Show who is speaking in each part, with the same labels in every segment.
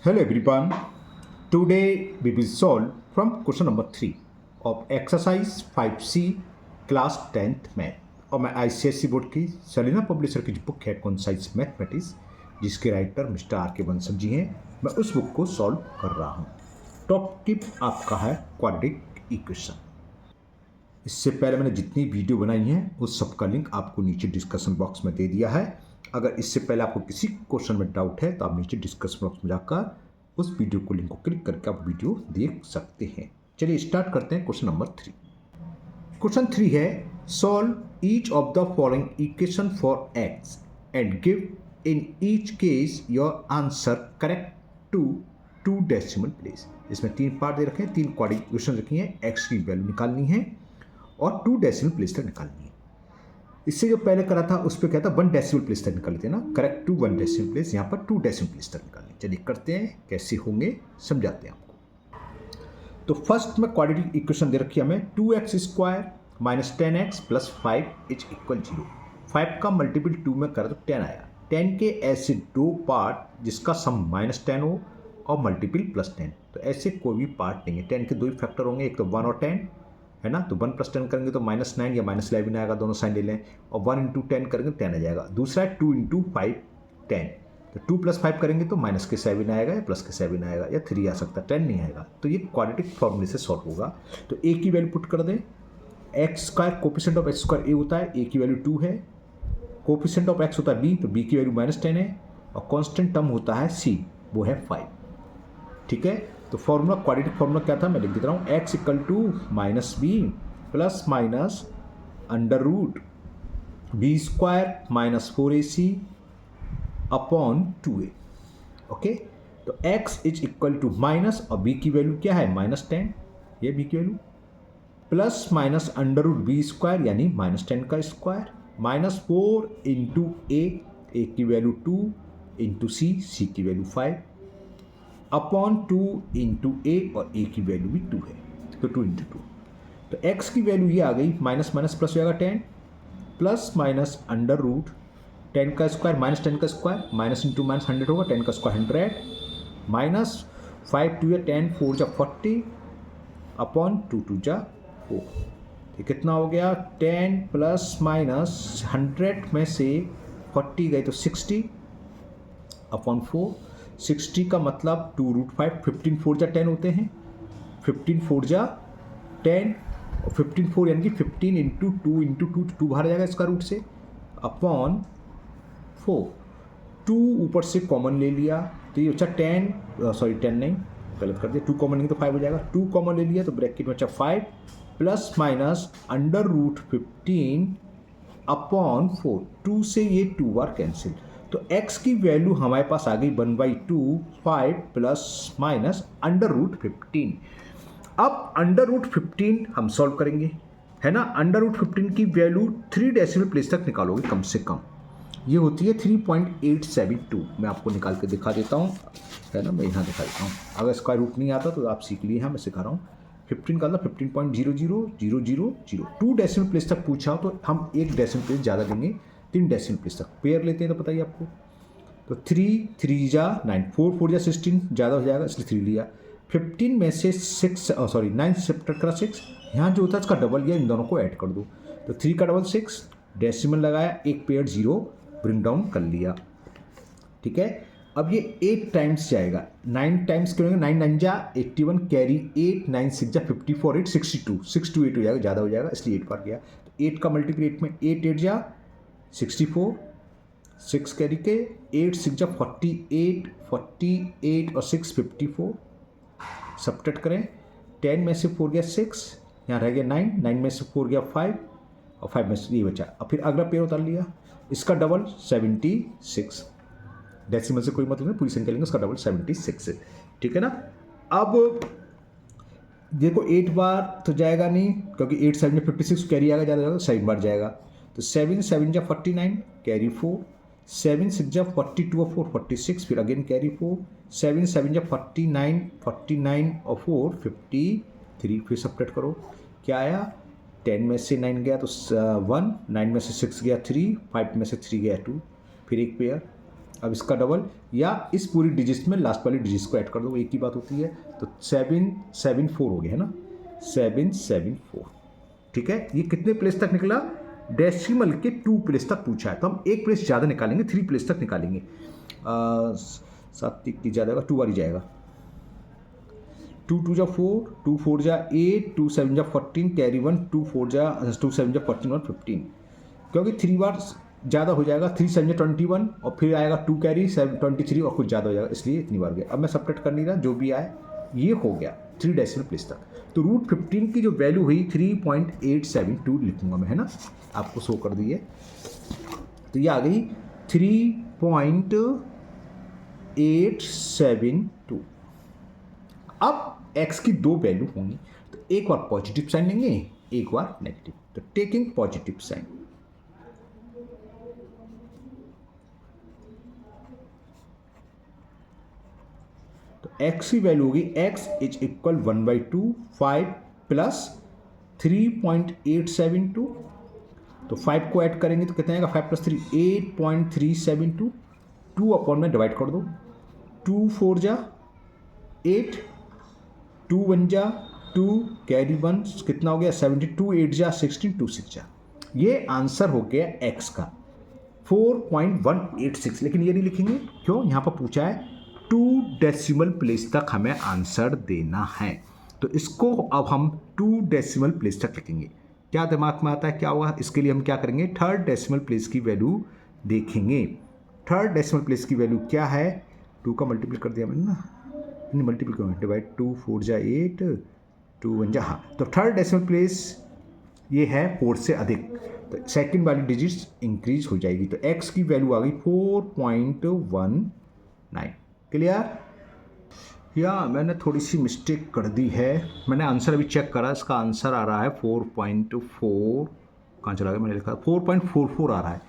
Speaker 1: Hello everyone. Today we will solve from question number 3 of exercise 5C class 10th math और मैं ICSE board की Salina publisher की जो book है concise mathematics जिसके राइटर मिस्टर आर के बंसल जी हैं, मैं उस बुक को सॉल्व कर रहा हूँ। टॉपिक आपका है क्वाड्रेटिक इक्वेशन। इससे पहले मैंने जितनी वीडियो बनाई हैं उस सब का लिंक आपको नीचे डिस्कशन बॉक्स में दे दिया है। अगर इससे पहले आपको किसी क्वेश्चन में डाउट है तो आप नीचे डिस्कशन बॉक्स में जाकर उस वीडियो को लिंक को क्लिक करके आप वीडियो देख सकते हैं। चलिए स्टार्ट करते हैं क्वेश्चन नंबर 3। क्वेश्चन 3 है solve each of the following equation for x and give in each case your answer correct to 2 decimal place. इसमें 3 पार्ट दे रखे हैं, 3 क्वाड्रेटिक इक्वेशन रखी हैं, एक्स की वैल्यू निकालनी है और 2 डेसिमल प्लेस तक निकालनी है। इससे जो पहले करा था उस पर क्या था 1 डेसिमल प्लेस तक निकाल लेते हैं ना, करेक्ट टू 1 डेसिमल प्लेस, यहाँ पर 2 डेसिमल प्लेस तक निकालने। चलिए करते हैं, कैसे होंगे समझाते हैं आपको। तो फर्स्ट में क्वाड्रेटिक इक्वेशन दे रखी है हमें 2x square minus 10x plus 5 is equal 0। 5 का मल्टीपल 2 में करा तो 10 आया। 10 के ऐसे 2 पार्ट जिसका सम माइनस 10 हो और मल्टीपल प्लस 10, तो ऐसे कोई भी पार्ट नहीं है। 10 के 2 ही फैक्टर होंगे, एक तो 1 और 10 है ना, तो 1 प्लस 10 करेंगे तो -9 या -11 आएगा, दोनों साइन ले लें, और 1 इंटू 10 करेंगे 10 आ जाएगा। दूसरा है 2 इंटू 5 10, तो 2 प्लस 5 करेंगे तो माइनस के 7 आएगा या प्लस के 7 आएगा या 3 आ सकता है, 10 नहीं आएगा। तो ये क्वाड्रेटिक फॉर्मूले से सॉल्व होगा। तो ए की वैल्यू पुट कर दें, X square coefficient of X square A होता है, ए की वैल्यू 2 है, कोफिशिएंट ऑफ एक्स होता है बी, तो बी की वैल्यू -10 है, और कॉन्स्टेंट टर्म होता है सी, वो है 5। ठीक है, तो फॉर्मूला क्वाड्रेटिक फॉर्मूला क्या था मैं लिख देता हूँ, x equal to minus b plus minus under root B square minus 4ac upon 2a। Okay, तो x is equal to minus, और b की वैल्यू क्या है -10, ये b की value, plus minus under root B square यानी -10 का square, minus 4 into a की वैल्यू 2 इंटू c की वैल्यू 5 अपॉन 2 इंटू a, और a की वैल्यू भी 2 है, तो 2 इंटू 2। तो x की वैल्यू ये आ गई, माइनस माइनस प्लस हो जाएगा 10 प्लस माइनस अंडर रूट 10 का स्क्वायर माइनस 10 का स्क्वायर, माइनस इंटू माइनस 100 होगा, 10 का स्क्वायर 100 माइनस 5 2 या 10 4 जा 40 अपॉन 2 2 जा 4। तो कितना हो गया, 10 प्लस माइनस 100 में से 40 गए तो 60 अपॉन 4। 60 का मतलब 2 रूट 5, 15 4 जा 10 होते हैं, 15 4 जा 10, और 15 4 यानी कि 15 इंटू 2 इंटू 2, 2 बाहर जाएगा इसका रूट से, अपॉन 4। 2 ऊपर से कॉमन ले लिया तो ये बचा 10 नहीं गलत कर दिया, 2 कॉमन नहीं तो 5 हो जाएगा, 2 कॉमन ले लिया तो ब्रैकेट में बचा 5 plus minus under root 15 upon 4। 2 से ये 2 बार कैंसिल, तो x की वैल्यू हमारे पास आ गई 1/2 5 प्लस माइनस अंडर रूट 15। अब अंडर रूट 15 हम सॉल्व करेंगे, है ना। अंडर रूट 15 की वैल्यू 3 डेसिमल प्लेस तक निकालोगे कम से कम, ये होती है 3.872। मैं आपको निकाल के दिखा देता हूँ, है ना, मैं यहाँ दिखा देता हूँ। अगर स्क्वायर रूट नहीं आता तो आप सीख लिए हैं, मैं सिखा रहा हूँ। 15 का 15.00000, 2 डेसिमल प्लेस तक पूछा हो तो हम 1 डेसिमल प्लेस ज़्यादा देंगे, 3 डेसिमल प्लेस तक। पेयर लेते हैं तो बताइए आपको, तो 3 3 जा 9, 4 4 जा 16, ज़्यादा हो जाएगा इसलिए 3 लिया। 15 में से 9 सब्ट्रैक्ट करा 6, यहाँ जो होता है इसका डबल या इन दोनों को ऐड कर दो, तो 3 का डबल 6, डेसिमल लगाया, एक पेयर 0 ब्रिंग डाउन कर लिया। ठीक है, अब ये 8 टाइम्स जाएगा, 9 टाइम्स करेंगे, 9 9 जा 81, कैरी 8, 9 6 जा 54, 8 62, 6 to 8 हो जाएगा, ज़्यादा हो जाएगा इसलिए 8 बार गया। तो 8 का मल्टीपल 8 में 8 8 जा 64, 6 कैरी के 8 6 जा 48, 48 और 6 54, सब्ट्रैक्ट करें, 10 में से 4 गया 6, यहाँ रह गया 9, 9 में से 4 गया 5, और 5 में से ये बचा। अब फिर अगला पेयर उतार लिया, इसका डबल 76, डेसिमल से कोई मतलब नहीं, पूरी संख्या लेंगे, उसका डबल 76 है। ठीक है ना। अब देखो 8 बार तो जाएगा नहीं, क्योंकि 8 7 में 56 कैरी आएगा, ज़्यादा जाएगा, 7 बार जाएगा, तो 7 7 जा 49, कैरी 4, 7 6 जा 42 और 4 46, फिर अगेन कैरी 4, 7 7 जा 49, 49 और 4 53, फिर सब्ट्रैक्ट करो, क्या आया, 10 में से 9 गया तो 1, 9 में से 6 गया 3, 5 में से 3 गया 2, फिर एक पेयर। अब इसका डबल या इस पूरी डिजिट में लास्ट वाली डिजिट को ऐड कर दो, एक ही बात होती है। तो 774 हो गया है ना, 774। ठीक है, ये कितने प्लेस तक निकला? डेसिमल के 2 प्लेस तक पूछा है, तो हम एक प्लेस ज़्यादा निकालेंगे, 3 प्लेस तक निकालेंगे। 7 की ज़्यादा होगा, 2 बार ही जाएगा। 2 2 जा 4, 2 4 जा 8, 2 7 जा 14, कैरी 1, 2 4 जा 2 7 जा 14 और 15, क्योंकि 3 बार ज़्यादा हो जाएगा। 3 7 जा 21 और फिर आएगा 2 कैरी 23 और कुछ ज़्यादा हो जाएगा, इसलिए इतनी बार गया। अब मैं सबट्रैक्ट कर नहीं रहा, जो भी आए ये हो गया 3 डेसिमल प्लेस तक। तो रूट 15 की जो वैल्यू हुई 3.872 लिखूंगा मैं, है ना, आपको शो कर दी है। तो ये आ गई 3.872। अब x की 2 वैल्यू होंगी, तो एक बार पॉजिटिव साइन लेंगे, एक बार नेगेटिव। तो टेकिंग पॉजिटिव साइन, तो x की वैल्यू होगी x इज इक्वल 1/2 5 प्लस 3.872। तो 5 को ऐड करेंगे तो कितना आएगा? 5 प्लस 3 8.372। 2 अपॉन में डिवाइड कर दो, 2 4 जा 8, 2 1 जा 2, कैरी 1 कितना हो गया? 72, 8 जा 16, 2 6 जा। ये आंसर हो गया x का 4.186। लेकिन ये नहीं लिखेंगे, क्यों? यहाँ पर पूछा है 2 डेसिमल प्लेस तक हमें आंसर देना है, तो इसको अब हम 2 डेसिमल प्लेस तक लिखेंगे। क्या दिमाग में आता है क्या होगा? इसके लिए हम क्या करेंगे? थर्ड डेसिमल प्लेस की वैल्यू देखेंगे। थर्ड डेसिमल प्लेस की वैल्यू क्या है? 2 का मल्टीपल कर दिया मैंने ना, नहीं मल्टीपल क्यों? डिवाइड 2 4 जा 8, 2 1 जा, हाँ। तो थर्ड डेसिमल प्लेस ये है 4 से अधिक, तो सेकंड वाली डिजिट्स इंक्रीज हो जाएगी। तो x की वैल्यू आ गई 4.19। क्लियर? या मैंने थोड़ी सी मिस्टेक कर दी है, मैंने आंसर अभी चेक करा, इसका आंसर आ रहा है 4.4, कहाँ चला गया? मैंने लिखा 4.44 आ रहा है,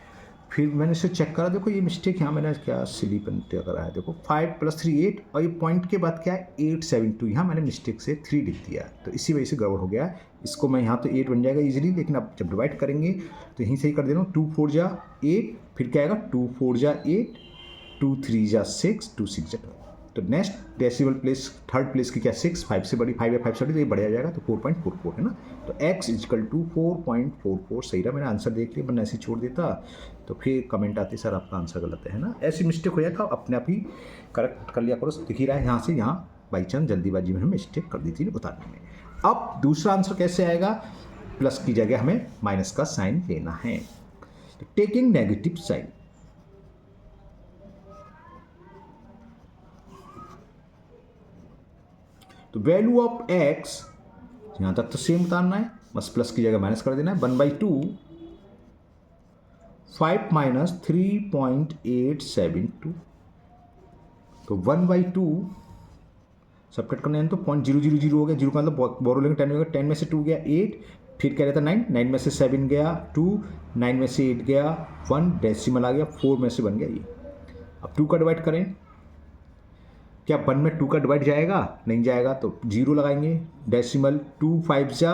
Speaker 1: फिर मैंने इसे चेक करा, देखो ये मिस्टेक यहाँ मैंने क्या सिली बनते करा है। देखो 5 प्लस 3 8 और ये पॉइंट के बाद क्या है? 872, यहाँ मैंने मिस्टेक से 3 लिख दिया, तो इसी वजह से गड़बड़ हो गया। इसको मैं यहाँ तो 8 बन जाएगा इजीली, लेकिन अब जब डिवाइड करेंगे तो यहीं से ही कर दे रहा हूँ। 2 4 जा 8, फिर क्या आएगा? 2 4 जा 8, 2 3 जा 6, 2 6 जा 12। तो next decimal place third place की क्या? 6, 5 से बड़ी, 5 या 5 से बड़ी, तो ये बढ़िया जाएगा, तो 4.44 है ना। तो x इजकल टू 4.44 सही रहा। मैंने आंसर देख लिया, मैंने ऐसे छोड़ देता तो फिर कमेंट आती सर आपका आंसर गलत है ना। ऐसी मिस्टेक हो जाता अपने आप ही करेक्ट कर लिया करो। दिख ही रहा है यहाँ से यहाँ, बाई चांस जल्दीबाजी में हमें मिस्टेक कर दी थी बताने में। अब दूसरा आंसर कैसे आएगा? प्लस की जगह हमें माइनस का साइन लेना है, तो टेकिंग नेगेटिव साइन। तो वैल्यू ऑफ x यहां तक तो सेम उतारना है, बस प्लस की जगह माइनस कर देना है। 1/2 5 माइनस 3.872, तो 1/2 सबट्रैक्ट करने हैं तो 0.000 हो गया, 0 का मतलब बोरो लेंगे 10 हो गया, 10 में से 2 गया 8, फिर क्या रहता 9, 9 में से 7 गया 2, 9 में से 8 गया 1, डेसिमल आ गया 4 में से बन गया ये। अब 2 का डिवाइड करें, क्या 1 में 2 का डिवाइड जाएगा? नहीं जाएगा, तो 0 लगाएंगे। डेसिमल 2 5 जा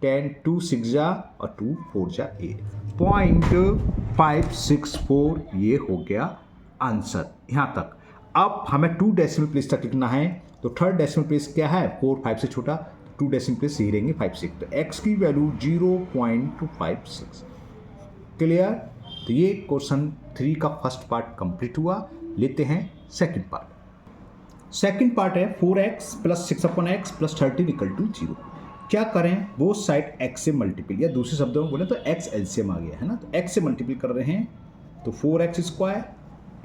Speaker 1: 10, 2 6 जा और 2 4 जा 8, 0.564 ये हो गया आंसर यहाँ तक। अब हमें 2 डेसिमल प्लेस तक लिखना है, तो थर्ड डेसिमल प्लेस क्या है? 4 5 से छोटा, 2 डेसिमल प्लेस यही रहेंगे 5 6, तो x की वैल्यू 0.256। क्लियर? तो ये क्वेश्चन 3 का फर्स्ट पार्ट कंप्लीट हुआ। लेते हैं सेकंड पार्ट। सेकंड पार्ट है 4x plus 6/x plus 13 equal to 0। क्या करें? बोथ साइड x से मल्टीपल, या दूसरे शब्दों में बोले तो x एलसीएम आ गया है ना, तो x से मल्टीपल कर रहे हैं, तो 4x स्क्वायर,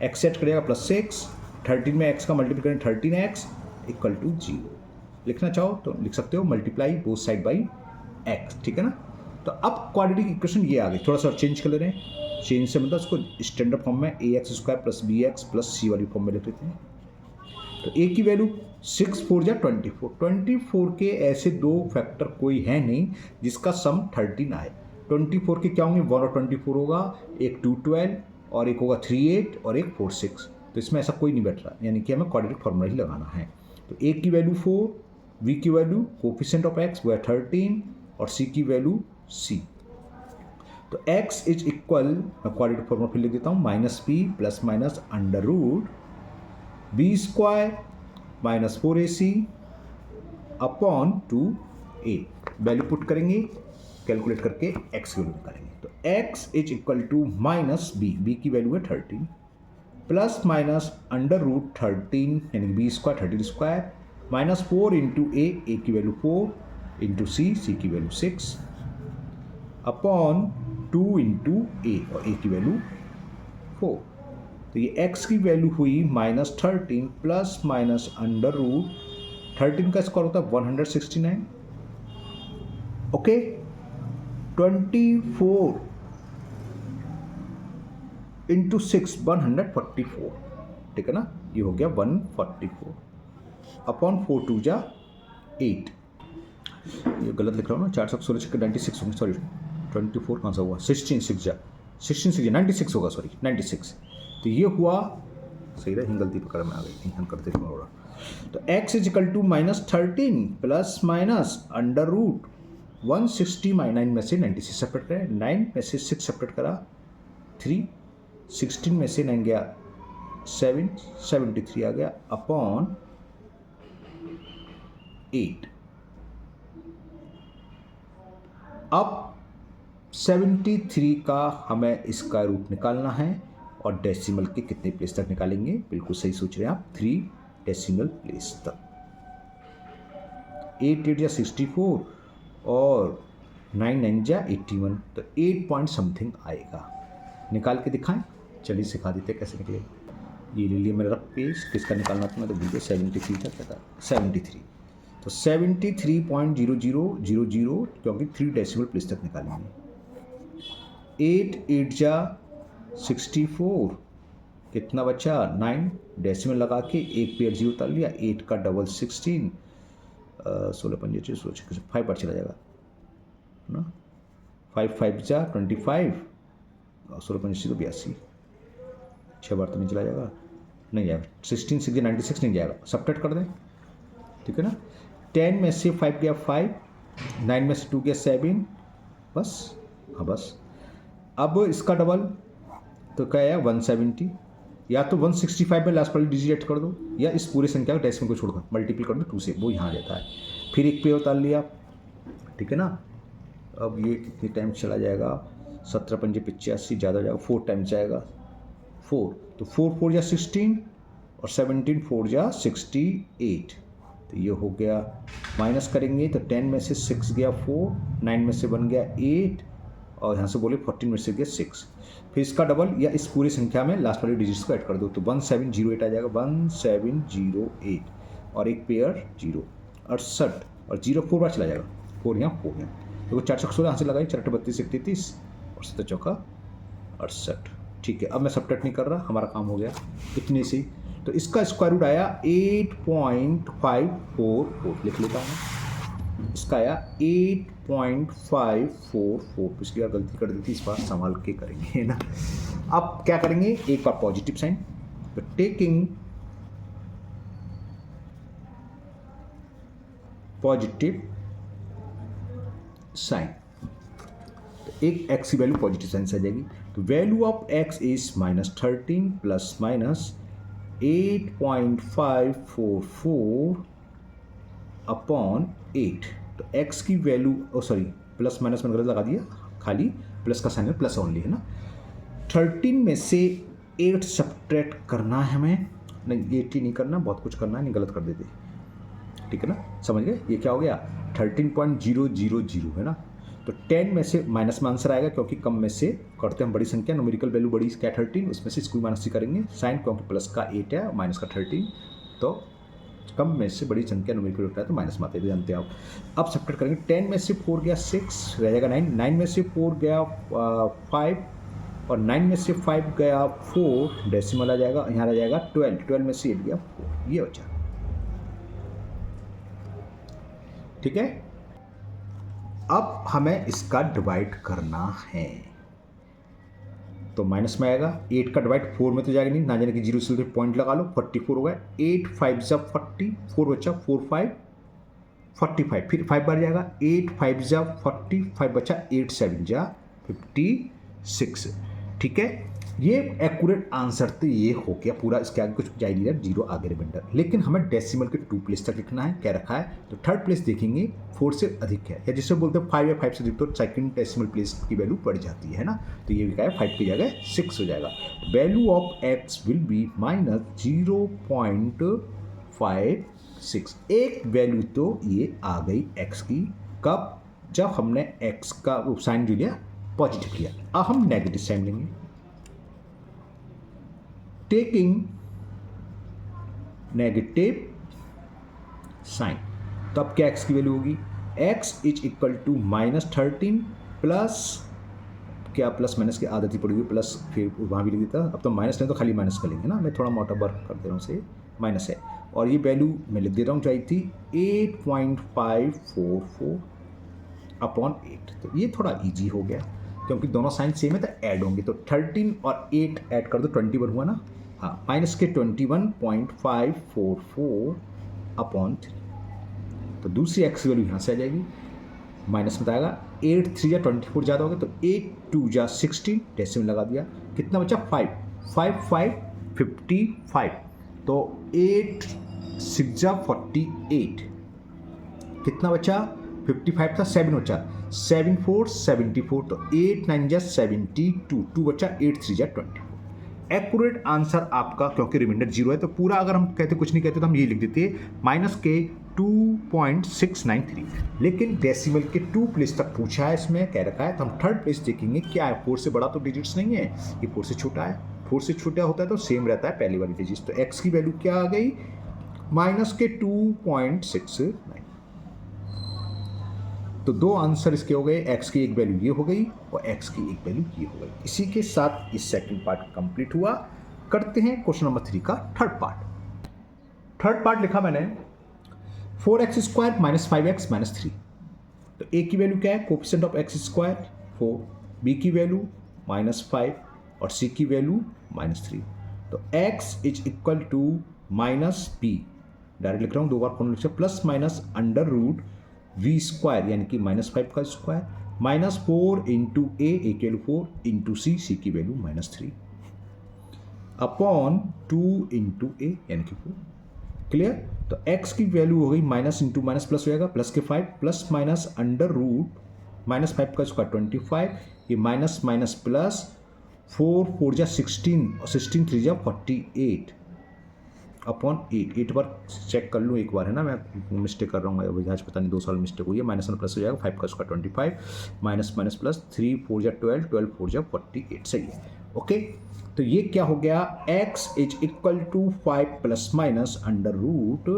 Speaker 1: x सेट करेगा प्लस 6, 13 में x का मल्टीपल करें 13x इक्वल टू 0। लिखना चाहो तो लिख सकते हो, multiply both side by x, ठीक है ना। तो अब क्वाड्रेटिक इक्वेशन ये आ गई, थोड़ा सा चेंज कर ले रहे हैं। चेंज से मतलब उसको स्टैंडर्ड फॉर्म में ax square plus bx plus c वाली फॉर्म में लिख लेते हैं। तो a की वैल्यू 6 4 जा 24, 24 के ऐसे दो फैक्टर कोई है नहीं जिसका सम 13 आए। 24 के क्या होंगे? 1 और 24 होगा, एक 2 12 और एक होगा 3 8 और एक 4 6, तो इसमें ऐसा कोई नहीं बैठ रहा, यानी कि हमें क्वाड्रेटिक फॉर्मूला ही लगाना है। तो a की वैल्यू 4, v की वैल्यू कोफिशिएंट ऑफ x वो है 13 और c की वैल्यू c। तो x इज इक्वल, मैं क्वाड्रेटिक फॉर्मूला फिर लिख देता हूँ, minus b plus minus under root B square minus 4ac upon 2a। Value put करेंगे, कैलकुलेट करके x की वैल्यू निकालेंगे। तो x is equal to minus b की वैल्यू है 13 प्लस माइनस अंडर रूट 13 यानी B square 13 square minus 4 into ए की value 4 into C की वैल्यू 6 अपॉन 2 इंटू ए और ए की वैल्यू 4। तो ये x की वैल्यू हुई minus 13 plus minus under root 13 का स्क्वायर होता है 169, ओके। 24 इंटू 6 144, ठीक है ना, ये हो गया 144 अपॉन 4 2 जा 8। ये गलत लिख रहा हूँ ना, 416 के 96 होंगे, सॉरी 24 कहाँ सा हुआ, 16 6 जा 96 होगा, सॉरी 96। तो ये हुआ सही रहा, हिंग गलती पकड़ में आ गई, हिंग करते हो रहा। तो x is equal to minus 13 plus minus under root 160 9 में से 96 सेपरेट करें, 9 में से 6 सेपरेट करा 3, 16 में से 9 गया 7, 73 आ गया अपॉन 8। अब 73 का हमें इसका रूट निकालना है और डेसिमल के कितने प्लेस तक निकालेंगे, बिल्कुल सही सोच रहे हैं आप, 3 डेसिमल प्लेस तक। 8 8 जा 64 और 9 9 जा 81, तो 8 पॉइंट समथिंग आएगा। निकाल के दिखाएं, चलिए सिखा देते कैसे निकलेगा। ये ले लिया मेरा रफ पेज, किसका निकालना था मैं तो भूल गया, 73 था क्या था, 73। तो 73.0000 क्योंकि 3 डेसिमल प्लेस तक निकालेंगे। 8 8 जा 64, कितना बचा 9, डेसिमल लगा के एक पेयर जीरो उतार लिया, 8 का डबल 16, 16 पंजे 5 बार चला जाएगा ना, 5 5 जा 25, 16 पंजे 82, 6 बार तो नहीं चला जाएगा, नहीं जाएगा, 16 6 96 नहीं जाएगा, सब्ट्रैक्ट कर दें, ठीक है ना। 10 में से 5 गया 5, 9 में से 2 गया 7, बस, हाँ बस। अब इसका डबल तो क्या है 170, या तो 165 में लास्ट वाली डिजिट कर दो, या इस पूरे संख्या को डेसिमल को छोड़कर मल्टीपल कर दो 2 से, वो यहाँ जाता है। फिर एक पे उतार लिया, ठीक है ना। अब ये कितने टाइम चला जाएगा, 17 पंजे 85, ज़्यादा जाएगा, 4 टाइम जाएगा 4, तो 4 4 जा 16 और 17 4 जा 68, तो ये हो गया। माइनस करेंगे तो 10 में से 6 गया 4, 9 में से 1 गया 8 और यहाँ से बोले 14 में से गया 6। फिर इसका डबल या इस पूरी संख्या में लास्ट वाली डिजिट्स को ऐड कर दो, तो 1708 आ जाएगा, 1708 और एक पेयर 0, 68 और 0 4 बार चला जाएगा, 4 यहाँ 4 यहाँ, तो 416 यहाँ से लगाई, 4 32 31 और 7 चौका 68, ठीक है। अब मैं सब्ट्रैक्ट नहीं कर रहा, हमारा काम हो गया इतने से। तो इसका स्क्वायर रूट आया 8.544, लिख लेता हूँ, इसका आया 8.544, पिछली बार गलती कर दी थी, इस बार संभाल के करेंगे ना। अब क्या करेंगे, एक बार पॉजिटिव साइन, तो टेकिंग पॉजिटिव साइन, तो एक x की वैल्यू पॉजिटिव साइन से आ जाएगी। तो value of x is -13 plus minus 8.544 upon 8। तो x की वैल्यू, सॉरी प्लस माइनस मैंने गलत लगा दिया, खाली प्लस का साइन है, प्लस ओनली है ना। 13 में से 8 सब्ट्रैक्ट करना है हमें, नहीं 80 नहीं करना, बहुत कुछ करना है, नहीं गलत कर देते, ठीक है ना, समझ गए। ये क्या हो गया 13.000 है ना। तो 10 में से माइनस में आंसर आएगा, क्योंकि कम में से करते हैं बड़ी संख्या, न्यूमेरिकल वैल्यू बड़ी क्या 13, उसमें से इसको माइनस से करेंगे साइन, क्योंकि प्लस का 8 है माइनस का 13, तो कम में से बड़ी संख्या न्यूमेरिकल होता है तो माइनस में आते हैं, जानते हैं आप। अब सब्ट्रैक्ट करेंगे, 10 में से 4 गया 6, रह जाएगा 9, 9 में से 4 गया 5 और 9 में से 5 गया 4, डेसिमल आ जाएगा, यहाँ आ जाएगा 12, 12 में से 8 गया 4, ये बचा, ठीक है। अब हमें इसका डिवाइड करना है, तो माइनस में आएगा, 8 का डिवाइड 4 में तो जाएगा नहीं, ना जाने कि 0 से पॉइंट लगा लो, 44 हो गया, 8 5 जा 40, 4 बचा 4 5 45, फिर 5 बार जाएगा, 8 5 जा 40, 5 बचा, 8 7 जा 56। ठीक है, ये एक्यूरेट आंसर तो ये हो गया पूरा, इसके आगे कुछ जा ही नहीं रहा, जीरो आगे रिमाइंडर। लेकिन हमें डेसिमल के 2 प्लेस तक लिखना है, क्या रखा है, तो थर्ड प्लेस देखेंगे 4 से अधिक है, या जिससे बोलते हैं 5 या 5 से अधिक, तो सेकंड डेसिमल प्लेस की वैल्यू बढ़ जाती है ना, तो ये क्या है 5 की जगह 6 हो जाएगा। Value of x will be -0.56। एक वैल्यू तो ये आ गई x की, कब, जब हमने x का साइन जो लिया पॉजिटिव लिया। अब हम नेगेटिव साइन लेंगे, टेकिंग नेगेटिव साइन, तो अब क्या x की वैल्यू होगी, x is equal to -13 plus, क्या प्लस माइनस की आदत ही पड़ी हुई, प्लस फिर वहाँ भी लिख देता, अब तो माइनस नहीं तो खाली माइनस कर लेंगे ना, मैं थोड़ा मोटा वर्क कर दे रहा हूँ, से माइनस है, और ये वैल्यू मैं लिख दे रहा हूँ जो आई थी 8.544 अपॉन 8। तो ये थोड़ा इजी हो गया क्योंकि दोनों साइन सेम है तो ऐड होंगे, तो 13 और 8 ऐड कर दो 21 हुआ ना, हाँ, माइनस के 21.544 अपॉन 3। तो दूसरी एक्स वैल्यू यहाँ से आ जाएगी, माइनस में आएगा 8 3 या 24 ज़्यादा हो गया, तो 8 2 जा 16, डेसिमल लगा दिया, कितना बचा 5 5 5 55, तो 8 6 जा 48, कितना बचा 55 था, 7 बचा 7 4 74, तो 8 9 जा 72, 2 बचा 8 3 जा 24। एक्यूरेट आंसर आपका, क्योंकि रिमाइंडर 0 है तो पूरा, अगर हम कहते कुछ नहीं कहते तो हम ये लिख देते माइनस के 2.693, लेकिन डेसिमल के 2 प्लेस तक पूछा है, इसमें कह रखा है, तो हम थर्ड प्लेस देखेंगे क्या है, 4 से बड़ा तो डिजिट्स नहीं है, ये 4 से छोटा है, 4 से छोटा होता है तो सेम रहता है पहली वाली डिजिट्स, तो x की वैल्यू क्या आ गई, माइनस के 2.69। तो दो आंसर इसके हो गए, x की एक वैल्यू ये हो गई और x की एक वैल्यू ये हो गई। इसी के साथ इस सेकंड पार्ट कंप्लीट हुआ। करते हैं क्वेश्चन नंबर 3 का थर्ड पार्ट। थर्ड पार्ट लिखा मैंने 4x² माइनस 5x माइनस 3। तो a की वैल्यू क्या है, कोफिशिएंट ऑफ x² 4, b की वैल्यू -5 और c की वैल्यू -3। तो x is equal to minus b, direct लिख रहा हूँ, दो बार फॉर्मूला लिख, plus minus under root v² यानी कि -5 का स्क्वायर -4 इंटू a की वैल्यू 4 इंटू c की वैल्यू -3 अपॉन 2 इंटू a यानी कि 4। क्लियर। तो x की वैल्यू हो गई माइनस इंटू माइनस प्लस हो जाएगा, प्लस के 5 प्लस माइनस अंडर रूट -5 का स्क्वायर 25, ये माइनस माइनस प्लस 4 4 जा 16 और 16 3 जा 48 अपॉन 8 बार चेक कर लूँ एक बार, है ना, मैं मिस्टेक कर रहा हूँ अभी, आज पता नहीं 2 साल मिस्टेक हुई है। माइनस में प्लस हो जाएगा, 5 का स्क्वायर 25 माइनस माइनस प्लस 3 4 जा 12 12 4 जा 48, सही है। ओके, तो ये क्या हो गया, x is equal to 5 plus minus under root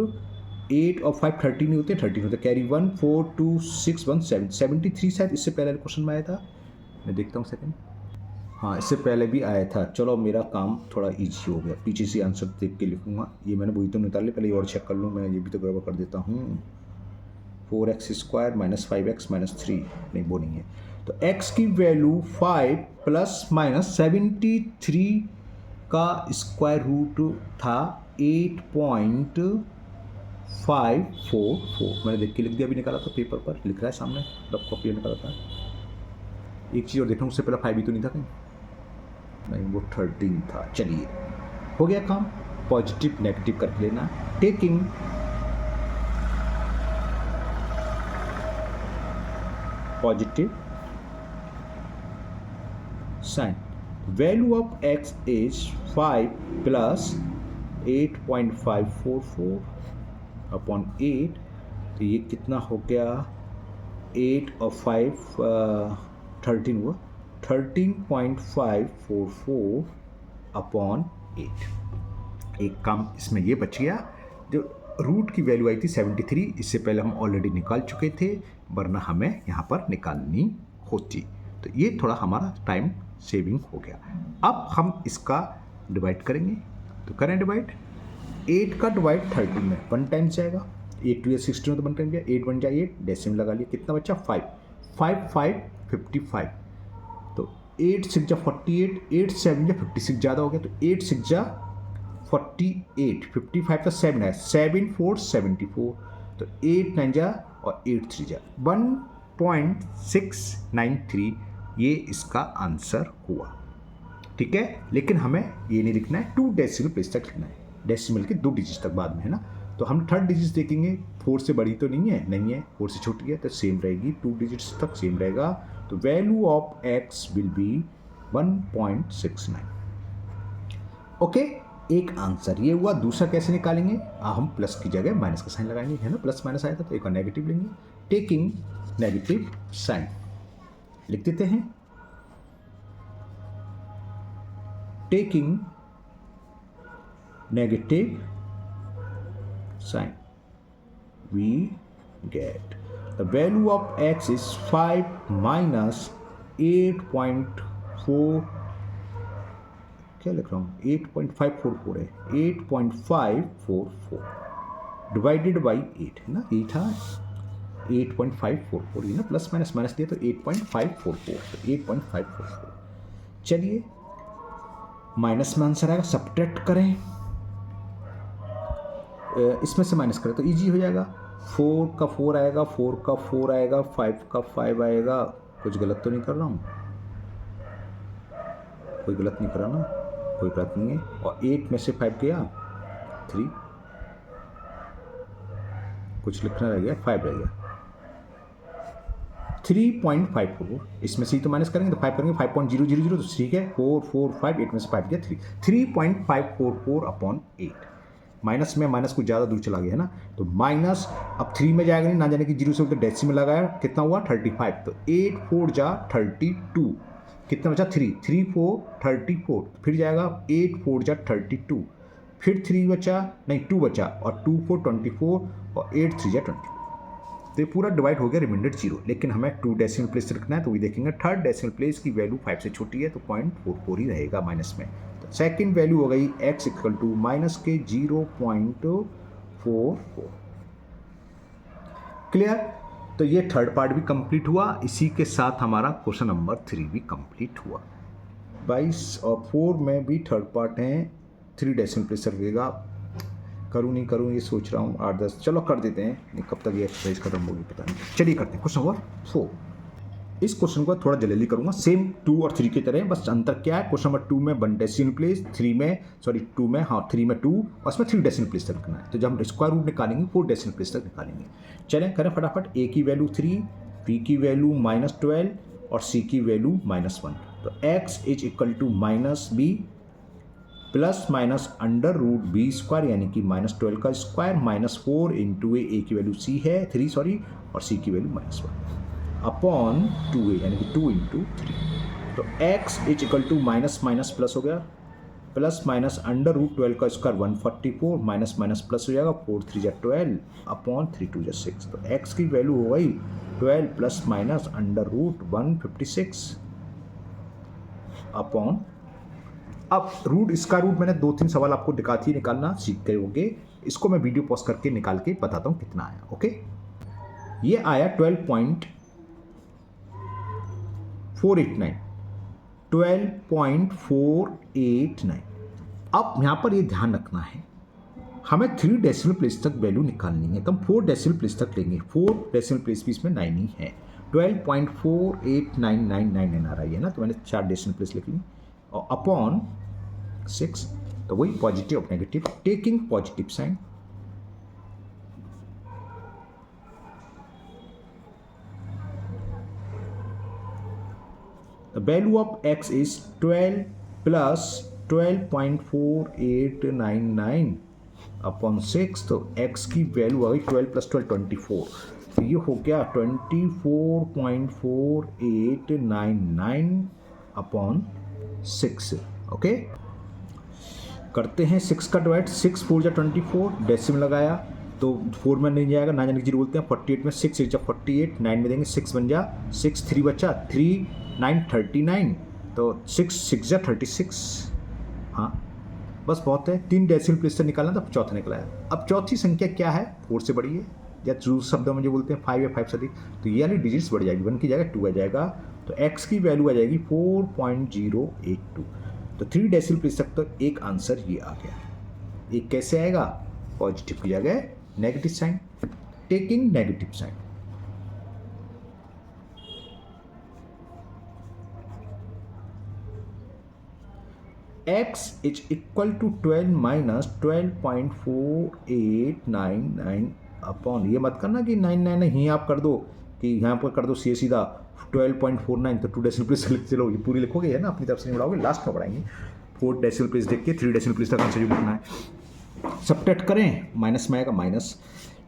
Speaker 1: 8 और 5 13 होते, 13 होते, कैरी 1 4 2 6 1 7 73 शायद इससे पहले क्वेश्चन में आया था, मैं देखता हूँ सेकंड, हाँ इससे पहले भी आया था। चलो मेरा काम थोड़ा इजी हो गया, पीछे से आंसर देख के लिखूंगा, ये मैंने वही तो निकाले, पहले और चेक कर लूँ मैं, ये भी तो गड़बड़ कर देता हूँ। 4x² माइनस 5x माइनस 3, नहीं वो नहीं है। तो x की वैल्यू 5 प्लस माइनस 73 का स्क्वायर रूट था 8.544, मैंने देख के लिख दिया, अभी निकाला था पेपर पर, लिख रहा है सामने, रफ कॉपी निकाला था। एक चीज़ और देखना, उससे पहले 5 भी तो नहीं था कहीं, नहीं वो 13 था। चलिए हो गया काम, पॉजिटिव नेगेटिव करके लेना, taking positive sign, value of x is 5 plus 8.544 upon 8, तो ये कितना हो गया, 8 और 5 13 हुआ, 13.544 अपॉन 8। एक काम इसमें ये बच गया, जो रूट की वैल्यू आई थी 73, इससे पहले हम ऑलरेडी निकाल चुके थे, वरना हमें यहाँ पर निकालनी होती, तो ये थोड़ा हमारा टाइम सेविंग हो गया। अब हम इसका डिवाइड करेंगे, तो करें डिवाइड, 8 का डिवाइड 13 में 1 टाइम जाएगा, 8 2 16 तो 1 टाइम गया, 8 1 जा 8, डेसिमल लगा लिया, कितना बचा 5 5 5 55, तो 8 6 जा 48, 8 7 जा 56 ज़्यादा हो गया, तो 8 6 जा 48, 55 का 7 है, 7 4 74, तो 8 9 जा और 8 3 जा 1.693, ये इसका आंसर हुआ। ठीक है, लेकिन हमें ये नहीं लिखना है, 2 डेसिमल प्लेस तक लिखना है, डेसिमल के 2 डिजिट तक बाद में, है ना। तो हम थर्ड डिजिट देखेंगे, 4 से बड़ी तो नहीं है, 4 से छोटी है तो सेम रहेगी, 2 डिजिट्स तक सेम रहेगा। तो value of x will be 1.69। Okay, एक आंसर ये हुआ। दूसरा कैसे निकालेंगे, हम प्लस की जगह माइनस का साइन लगाएंगे, है ना, प्लस माइनस आया था तो एक और नेगेटिव लेंगे। टेकिंग नेगेटिव साइन लिख देते हैं, taking negative sign we get the value of x is 5 minus 8.4, क्या लिख रहा हूँ, 8.544 है, 8.544 डिवाइडेड बाई 8, है ना, ये था 8.544, ये ना प्लस माइनस माइनस दिया तो 8.544, तो 8.544। चलिए माइनस में आंसर आएगा, सब्ट्रैक्ट करें, इसमें से माइनस करें तो इजी हो जाएगा। 4 का 4 आएगा, 4 का 4 आएगा, 5 का 5 आएगा। कुछ गलत तो नहीं कर रहा हूँ, कोई गलत नहीं कर रहा ना, कोई गलत नहीं है। और 8 में से 5 गया 3, कुछ लिखना रह गया, 5 रह गया, 3.544। इसमें से ही तो माइनस करेंगे तो 5 करेंगे, 5.000 तो ठीक है, 4 4 5, 8 में से 5 गया 3, 3.544 अपॉन 8। माइनस में माइनस कुछ ज़्यादा दूर चला गया है ना, तो माइनस अब 3 में जाएगा नहीं, ना जाने की 0 से उधर डेसिमल लगाया, कितना हुआ 35, तो 8 4 जा 32, कितना बचा 3 3 4 34, फिर जाएगा 8 4 जा 32, फिर 3 बचा, नहीं 2 बचा, और 2 4 24, और 8 3 जा 20। तो ये पूरा डिवाइड हो गया, रिमाइंडर 0। लेकिन हमें 2 डेसिमल प्लेस रखना है, तो वही देखेंगे थर्ड डेसिमल प्लेस की वैल्यू 5 से छोटी है तो 0.44 ही रहेगा माइनस में। तो सेकेंड वैल्यू हो गई x इक्वल टू माइनस के 0.44। क्लियर। तो ये थर्ड पार्ट भी कंप्लीट हुआ, इसी के साथ हमारा क्वेश्चन नंबर 3 भी कंप्लीट हुआ। 22 और 4 में भी थर्ड पार्ट हैं, 3 डेसिमल प्लेस रखेगा, करूँ नहीं करूँ ये सोच रहा हूँ, 8-10 चलो कर देते हैं, नहीं कब तक ये एक्सरसाइज खत्म होगी पता नहीं। चलिए करते हैं क्वेश्चन नंबर 4। इस क्वेश्चन को थोड़ा जल्दी करूँगा, सेम 2 और 3 की तरह, बस अंतर क्या है, क्वेश्चन नंबर 2 में 1 डेसिमल प्लेस, 3 में 2 और इसमें 3 डेसिमल प्लेस तक रखना है। तो जब हम स्क्वायर रूट निकालेंगे 4 डेसिमल प्लेस तक निकालेंगे। चलें करें फटाफट। a की वैल्यू 3, b की वैल्यू -12 और c की वैल्यू -1। तो x is equal to -b plus minus under root B square, यानी कि -12 का स्क्वायर, -4 इंटू ए की वैल्यू c है 3 और c की वैल्यू -1 अपॉन 2a, यानी कि 2 इंटू 3। तो x is equal to minus minus plus हो गया, प्लस माइनस अंडर रूट 12 का स्क्वायर 144, माइनस माइनस प्लस हो जाएगा, 4 3 जा 12 अपॉन 3 2 जा 6। तो x की वैल्यू हो गई 12 plus minus under root 156 upon, अब रूट, इसका रूट मैंने 2-3 सवाल आपको दिखाती निकालना सीख गए होंगे, इसको मैं वीडियो पॉज करके निकाल के बताता हूँ कितना आया। ओके, ये आया 12.489। अब यहाँ पर ये ध्यान रखना है, हमें 3 डेसिमल प्लेस तक वैल्यू निकालनी है, तो हम 4 डेसिमल प्लेस तक लेंगे। 4 डेसिमल प्लेस भी इसमें 9 ही है, 12.48999 आ रही है ना, तो मैंने 4 डेसिमल प्लेस लिख ली और अपॉन 6, तो वही पॉजिटिव और negative, taking positive sign. The value of x is 12 plus 12.4899 upon 6, तो x की वैल्यू आ गई 12 प्लस 12 24, तो ये हो गया 24.4899 अपॉन 6। ओके, करते हैं 6 का डिवाइड, 6 4 जा 24, डेसिमल लगाया तो 4 में नहीं जाएगा, ना जाने की 0 बोलते हैं, 48 में 6 जा 48, 9 में देंगे 6 बन जा 6, 3 बचा 3 9 39, तो 6 6 जा 36। हाँ बस बहुत है, 3 डेसिमल प्लेस से निकालना था, चौथा निकला है। अब चौथी संख्या क्या है, 4 से बड़ी है, या दूसरे शब्दों में जो बोलते हैं 5 या 5 से अधिक, तो ये वाली डिजिट्स बढ़ जाएगी, 1 की जगह 2 आ जाएगा, तो x की वैल्यू आ जाएगी 4.082। तो 3 डेसिमल प्लेस तक तो एक आंसर ये आ गया। एक कैसे आएगा, पॉजिटिव की जगह negative sign, taking negative sign. x is equal to 12 minus 12.4899 upon, ये मत करना कि 99 नहीं, आप कर दो कि यहाँ पर कर दो सीधा 12.49, तो 2 डेसिमल प्लेस चलो ये पूरी लिखोगे है ना, अपनी तरफ से नहीं बढ़ाओगे, लास्ट में बढ़ाएंगे। 4 डेसिमल प्लेस देख के 3 डेसिमल प्लेस तक आंसर जो लिखना है। सबट्रैक्ट करें, माइनस में आएगा माइनस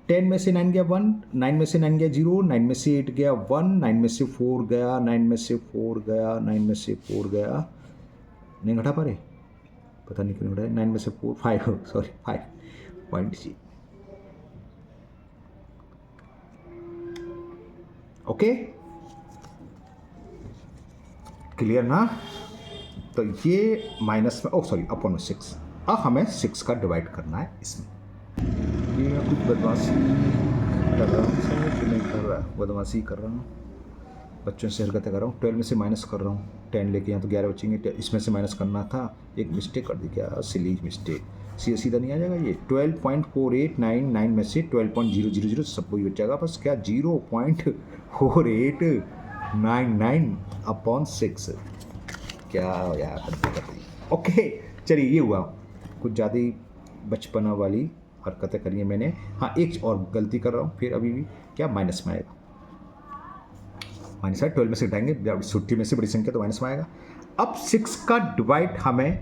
Speaker 1: 10 में से 9 गया 1, 9 में से 9 गया 0, 9 में से 8 गया 1, 9 में से 4 गया, 9 में से 4 गया, 9 में से 4 गया, नहीं घटा पा रहे, पता नहीं क्यों घटा, 9 में से 4 5 सॉरी 5 पॉइंट जी। ओके क्लियर ना। तो ये माइनस में, ओ सॉरी अपॉन में 6, अब हमें 6 का डिवाइड करना है इसमें। ये मैं कुछ बदमाशी कर रहा हूँ कि नहीं कर रहा, बदमाशी कर रहा हूँ, बच्चों से हरकतें कर रहा हूँ। 12 में से माइनस कर रहा हूँ, 10 लेके यहाँ तो 11 बचेंगे, इसमें से माइनस करना था, एक मिस्टेक कर दी, क्या सिली मिस्टेक, सीधा नहीं आ जाएगा ये। 12.4899 में से 12.000 सब वही बच जाएगा, बस क्या 0.4899 अपॉन 6, क्या यार कर दी। ओके चलिए ये हुआ, कुछ ज़्यादा ही बचपना वाली हरकतें करी हैं मैंने। हाँ एक और गलती कर रहा हूँ, फिर अभी भी क्या माइनस में आएगा, माइनस है 12 में से घटाएंगे, 60 में से बड़ी संख्या तो माइनस में आएगा। अब 6 का डिवाइड हमें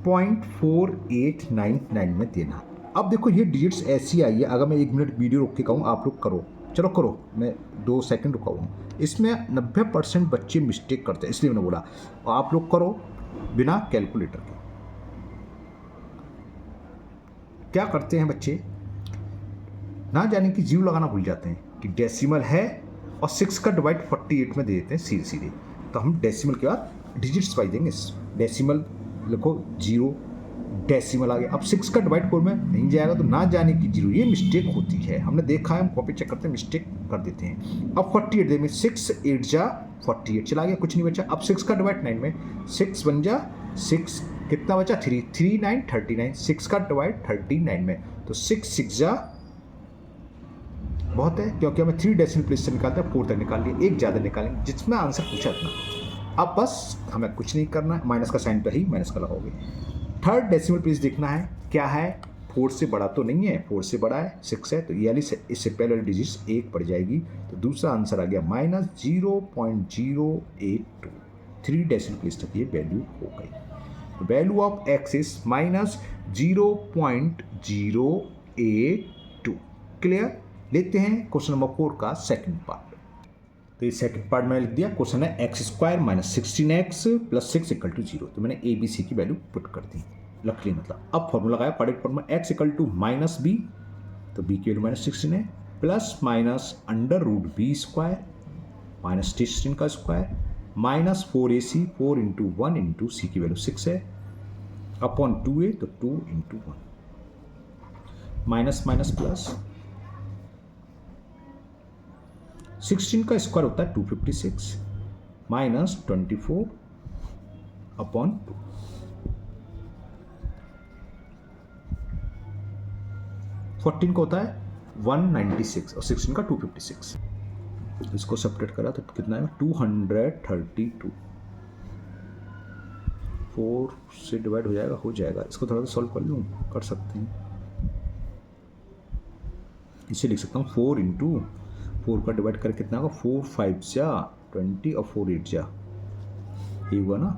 Speaker 1: 0.4899 में देना। अब देखो ये डिजिट्स ऐसी आई है, अगर मैं 1 मिनट वीडियो रोक के कहूँ आप लोग करो, चलो करो, मैं 2 सेकंड रुका हूँ, इसमें 90% बच्चे मिस्टेक करते हैं, इसलिए मैंने बोला आप लोग करो बिना कैलकुलेटर के। क्या करते हैं बच्चे, ना जाने कि जीरो लगाना भूल जाते हैं कि डेसिमल है और 6 का डिवाइड 48 में दे देते हैं सीधे। तो हम डेसिमल के बाद डिजिट्स वाइज देंगे, डेसिमल लिखो 0 डेसिमल आ गया। अब 6 का डिवाइड 4 में नहीं जाएगा तो ना जाने की 0, ये मिस्टेक होती है, हमने देखा है, हम कॉपी चेक करते हैं मिस्टेक कर देते हैं। अब 48 देंगे, 6 8 जा 48 चला गया, कुछ नहीं बचा। अब 6 का डिवाइड 9 में 6 बन जा 6, कितना बचा 3 3 9 39, 6 का डिवाइड 39 में तो 6 6 जा बहुत है, क्योंकि हमें 3 डेसिमल प्लेस से निकालते हैं 4 तक निकाल लिए, एक ज़्यादा निकालेंगे जिसमें आंसर पूछा इतना। अब बस हमें कुछ नहीं करना, माइनस का साइन पे ही माइनस का लगाओगे। 3rd डेसिमल प्लेस देखना है क्या है, 4 से बड़ा तो नहीं है, 4 से बड़ा है 6 है, तो यानी इससे पहले वाली डिजिट्स 1 पड़ जाएगी, तो दूसरा आंसर आ गया माइनस 0.082। 3 डेसिमल प्लेस तक ये वैल्यू हो गई। Value of x is minus 0.082। Clear. लेते हैं क्वेश्चन नंबर 4 का सेकंड पार्ट। तो ये सेकंड पार्ट मैंने लिख दिया, क्वेश्चन है x square minus 16x plus 6 equal to 0। तो मैंने ए बी सी की वैल्यू पुट कर दी, लख ली मतलब। अब फॉर्मूला लगाया, product formula X equal to minus B, तो बी की वैल्यू माइनस 16 है, plus minus under root B square minus 16 का square minus 4ac 4 into 1 into C की वैल्यू 6 है अपॉन 2a, तो 2 इंटू 1 माइनस माइनस प्लस 16 का square होता है 256 माइनस 24 अपॉन 2, फोर्टीन का होता है 196 और 16 का 256। इसको सेपरेट करा तो कितना है 232, 4 से डिवाइड हो जाएगा। इसको थोड़ा सा सॉल्व कर लूँ, कर सकते हैं, इसे लिख सकता हूँ 4 इंटू 4 का डिवाइड करके कितना होगा 4 5 जा 20 और 4 8 जा, ये हुआ ना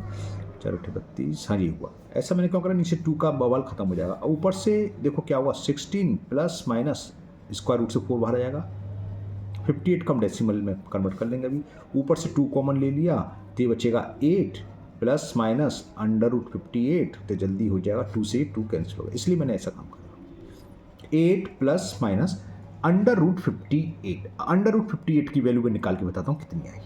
Speaker 1: 4 8 32, हाँ ये हुआ। ऐसा मैंने क्यों करा, नीचे 2 का बवाल खत्म हो जाएगा। ऊपर से देखो क्या हुआ 16 प्लस माइनस स्क्वायर रूट से 4 बाहर आ जाएगा, 58 कम डेसिमल में कन्वर्ट कर लेंगे अभी। ऊपर से 2 कॉमन ले लिया तो ये बचेगा 8 प्लस माइनस अंडर रूट 58, तो जल्दी हो जाएगा, 2 से 2 कैंसिल होगा, इसलिए मैंने ऐसा काम करा। 8 plus minus under root 58, under root 58 की वैल्यू मैं निकाल के बताता हूँ कितनी आई।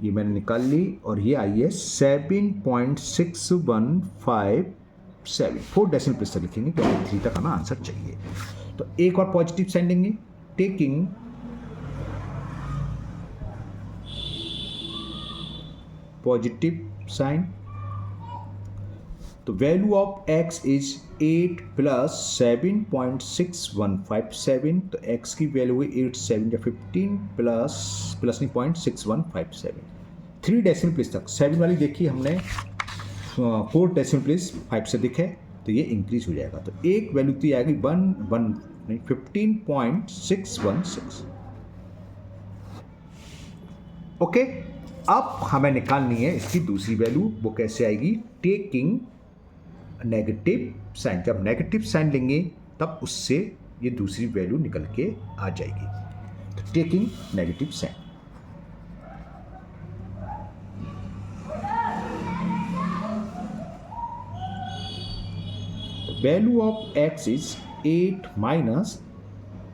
Speaker 1: ये मैंने निकाल ली और ये आई है 7.6157। 4 डेसिमल प्लेस तक लिखेंगे क्योंकि 3 तक हमें आंसर चाहिए। तो एक और पॉजिटिव साइन लेंगे, टेकिंग पॉजिटिव साइन, तो value of x is 8 plus 7.6157, तो x की वैल्यू है 8 7 या 15 प्लस नहीं 0.6157। 3 डेसिमल प्लेस तक 7 वाली देखी हमने फोर डेसिमल प्लेस 5 से अधिक है तो ये इंक्रीज हो जाएगा। तो एक वैल्यू तो आएगी 15.616। ओके, अब हमें निकालनी है इसकी दूसरी वैल्यू। वो कैसे आएगी? Taking negative sign. जब नेगेटिव साइन लेंगे तब उससे ये दूसरी वैल्यू निकल के आ जाएगी। तो taking negative sign. Value of x is 8 minus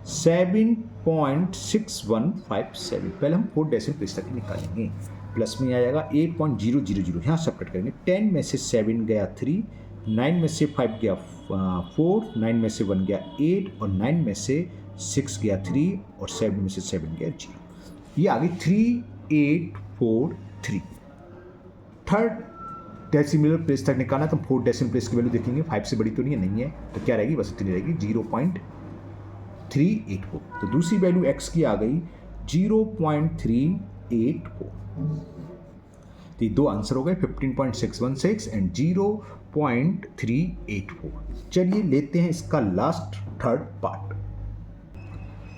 Speaker 1: 7.6157। पहले हम 4 डेसिमल प्लेस तक निकालेंगे। प्लस में आएगा 8.000, यहाँ सब्ट्रैक्ट करेंगे। 10 में से 7 गया 3, 9 में से 5 गया 4, 9 में से 1 गया 8 और 9 में से 6 गया 3 और 7 में से 7 गया 0। ये आ गई 3843। थर्ड डेसिमल प्लेस तक निकालना तो 4 डेसिमल प्लेस की वैल्यू देखेंगे। 5 से बड़ी तो नहीं है, तो क्या रहेगी? बस इतनी रहेगी 0.384। तो दूसरी वैल्यू x की आ गई 0.384। तो ये दो आंसर हो गए 15.616 एंड 0.384। चलिए लेते हैं इसका लास्ट थर्ड पार्ट।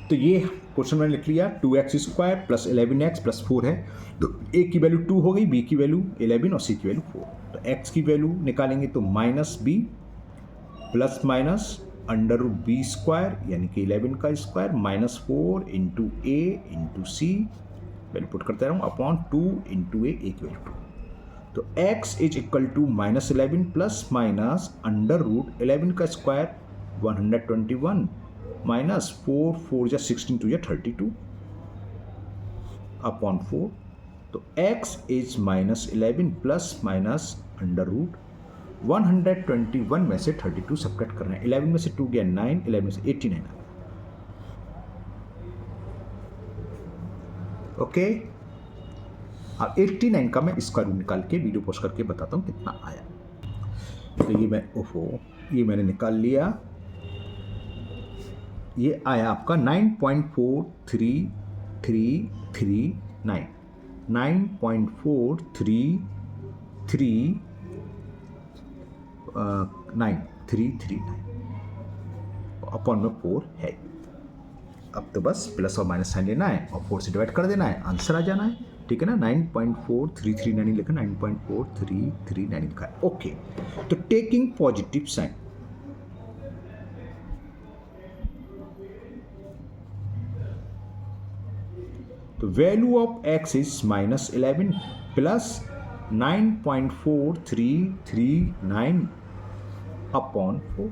Speaker 1: तो ये क्वेश्चन मैंने लिख लिया 2x² प्लस 11x प्लस 4 है। तो a की वैल्यू 2 हो गई, b की वैल्यू 11 और c की वैल्यू 4। तो x की वैल्यू निकालेंगे तो -b प्लस माइनस √b² यानी कि 11 का square minus 4 into a into C, value put करते रहूँ, अपॉन 2 इंटू a की वैल्यू 2। तो x is equal to -11 plus minus √11 का स्क्वायर 121 माइनस 4 4 जा 16 2 जा 32 अपॉन 4। तो x इज -11 प्लस माइनस √121 में से 32 सब्ट्रैक्ट करना है। 11 में से 2 गया 9, 11 में से 89 आ गया। ओके, अब 89 का मैं स्क्वायर रूट निकाल के वीडियो पोस्ट करके बताता हूँ कितना आया। तो ये मैंने निकाल लिया। ये आया आपका 9.4339 9.4339 अपॉन में 4 है। अब तो बस प्लस और माइनस साइन लेना है और 4 से डिवाइड कर देना है, आंसर आ जाना है। ठीक है ना? 9.4339 लिखा, 9.4339 लिखा है। ओके, तो टेकिंग पॉजिटिव साइन, तो value of x is -11 plus 9.4339 upon 4।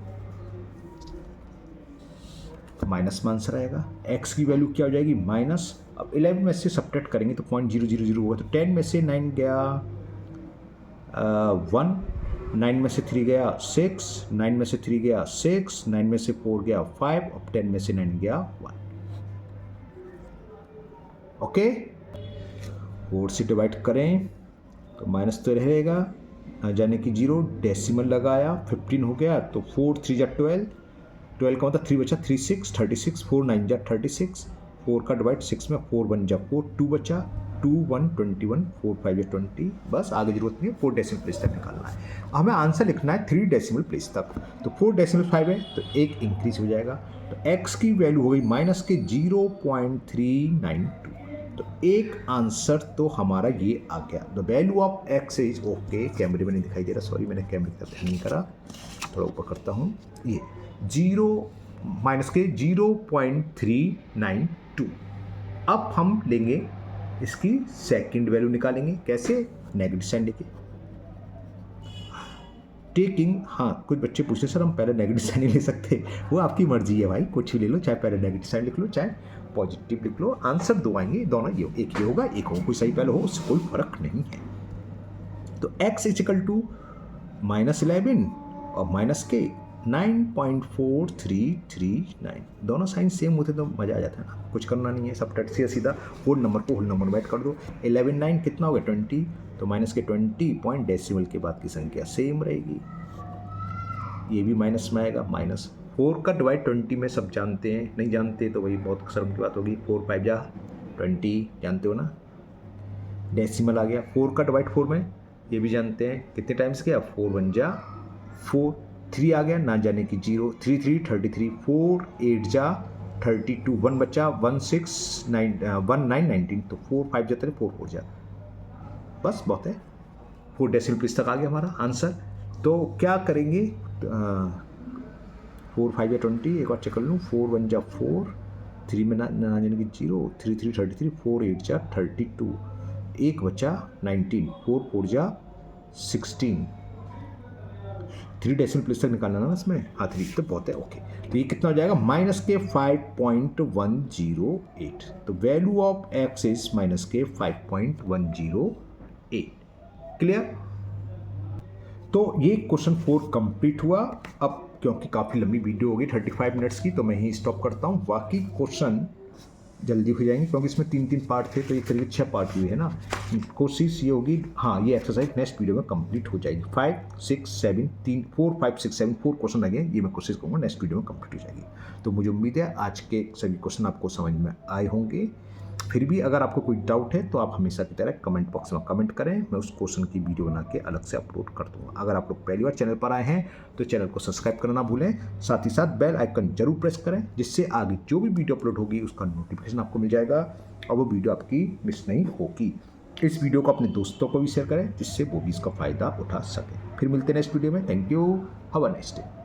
Speaker 1: तो माइनस में आंसर आएगा। x की वैल्यू क्या हो जाएगी? माइनस, अब 11 में से सब्ट्रैक्ट करेंगे तो 0.000 होगा। तो 10 में से 9 गया 1, 9 में से 3 गया 6, 9 में से 3 गया 6, 9 में से 4 गया 5 और 10 में से 9 गया 1। ओके, 4 से डिवाइड करें तो माइनस तो रहेगा, जाने की 0, डेसिमल लगाया 15 हो गया। तो 4 3 जा 12, 12 का मतलब 3 बचा 3 6 36, 4 9 जा 36, 4 का डिवाइड 6 में 4 1 जा 4, 2 बचा 2 1 21, 4 5 जा 20। बस आगे जरूरत नहीं है, 4 डेसिमल प्लेस तक निकालना है। हमें आंसर लिखना है 3 डेसिमल प्लेस तक। तो 4 डेसिमल 5 है तो एक इंक्रीज हो जाएगा। तो x की वैल्यू हो गई माइनस के 0.392। तो एक आंसर तो हमारा ये आ गया। The value of x is, okay कैमरे में नहीं दिखाई दे रहा, सॉरी मैंने कैमरे का ध्यान नहीं करा, थोड़ा ऊपर करता हूँ। ये 0 माइनस के 0.392। अब हम लेंगे इसकी सेकंड वैल्यू निकालेंगे। कैसे? नेगेटिव साइन लेके। टेकिंग, हाँ कुछ बच्चे पूछते सर हम पहले नेगेटिव साइन नहीं ले सकते। वो आपकी मर्जी है भाई, कुछ भी ले लो, चाहे पहले नेगेटिव साइन लिख लो चाहे पॉजिटिव लिख लो, आंसर दो आएंगे, दोनों ये एक ही होगा, एक होगा, कोई सही पहले हो उससे कोई फर्क नहीं है। तो x इक्वल टू -11 और माइनस के 9.4339, दोनों साइन सेम होते तो मज़ा आ जाता है ना। कुछ करना नहीं है, सब से सीधा होल नंबर को होल नंबर डिवाइड कर दो। 11 9 कितना हो गया 20, तो माइनस के 20 पॉइंट डेसिमल के बाद की संख्या सेम रहेगी, ये भी माइनस में आएगा। -4 का डिवाइड 20 में सब जानते हैं, नहीं जानते तो वही बहुत शर्म की बात होगी। 4 5 जा 20 जानते हो ना, डेसिमल आ गया। 4 का डिवाइड 4 में ये भी जानते हैं कितने टाइम्स गया, 4 1 जा 4, 3 आ गया ना जाने की 0, 3 3 33, 4 8 जा 32, 1 बचा 1 6 9 1 9 19, तो 4 5 जाते हैं 4 4 जा, बस बहुत है। 4 डेसिमल प्लेस तक आ गया हमारा आंसर। तो क्या करेंगे, 4 5 या 20, एक बार चेक कर लूँ, 4 1 जा 4, 3 में ना जाने की 0, 3 3 33, 4 8 जा 32, एक बचा 19, 4 4 जा 16, 3 डेसिमल प्लेस तक निकालना ना इसमें, हाँ 3 तो बहुत है। ओके, तो ये कितना हो जाएगा, माइनस के 5.108। तो value of x is minus के 5.108। क्लियर। तो ये क्वेश्चन 4 कंप्लीट हुआ। अब क्योंकि काफ़ी लंबी वीडियो होगी 35 मिनट्स की, तो मैं ही स्टॉप करता हूँ। बाकी क्वेश्चन जल्दी हो जाएंगे क्योंकि इसमें 3 पार्ट थे, तो ये करीब 6 पार्ट हुए हैं ना। कोशिश ये होगी, हाँ ये एक्सरसाइज नेक्स्ट वीडियो में कंप्लीट हो जाएगी। 5 6 7 3 4 5 6 7 4 क्वेश्चन लगे, ये मैं कोशिश करूँगा नेक्स्ट वीडियो में कंप्लीट हो जाएगी। तो मुझे उम्मीद है आज के सभी क्वेश्चन आपको समझ में आए होंगे। फिर भी अगर आपको कोई डाउट है तो आप हमेशा की तरह कमेंट बॉक्स में कमेंट करें, मैं उस क्वेश्चन की वीडियो बना के अलग से अपलोड कर दूँगा। अगर आप लोग पहली बार चैनल पर आए हैं तो चैनल को सब्सक्राइब करना ना भूलें, साथ ही साथ बेल आइकन जरूर प्रेस करें, जिससे आगे जो भी वीडियो अपलोड होगी उसका नोटिफिकेशन आपको मिल जाएगा और वो वीडियो आपकी मिस नहीं होगी। इस वीडियो को अपने दोस्तों को भी शेयर करें, जिससे वो भी इसका फ़ायदा उठा सकें। फिर मिलते हैं नेक्स्ट वीडियो में। Thank you, have a nice day.